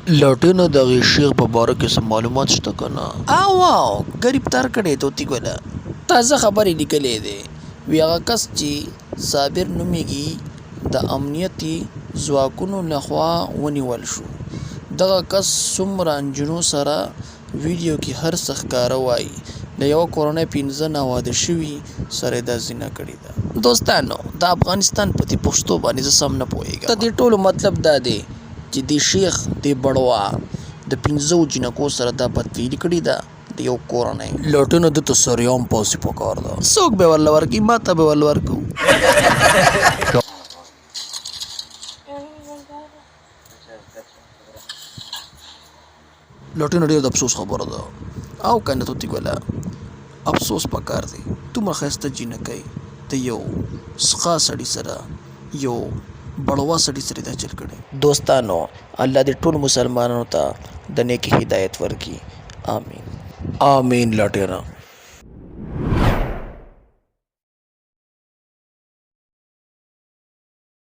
لټونه دغه شیخ په باره کې څه معلومات شته که نه؟ واو ګریفتار کړی توتی ګله تازه خبرې لیکلې دی وی هغه کس چې صابر نومیږي د امنیتي ځواکونو لخوا ونیول شو. دغه کس څومره نجونو سره ویډیو کې هر څه ښکاره وایي د یوه کورنۍ 15 ناواده شوي سره دا زینه کړې ده. دوستانو د افغانستان په دې پښتو باندې زه سم نه پوهېږم. د دې ټولو مطلب دا دی چې د شیخ د بړوا د 15 جنکو سره دا بدفعلي کړې ده د یو کورنۍ. لټونه دته سریام پاسې پکار ده. څوک به ورله ورکړي؟ ما ته به ورله ورکړو. لټونه ډېر د افسوس خبره ده. او کنه توتی ګله افسوس پکار دی دومره ښایسته جینکۍ د یو سخا سړي سره یو بړوا سړي سره دا چل کړی. دوستانو الله دې ټول مسلمانانو ته د نیکي هدایت ورکړي. آمین آمین. لټونه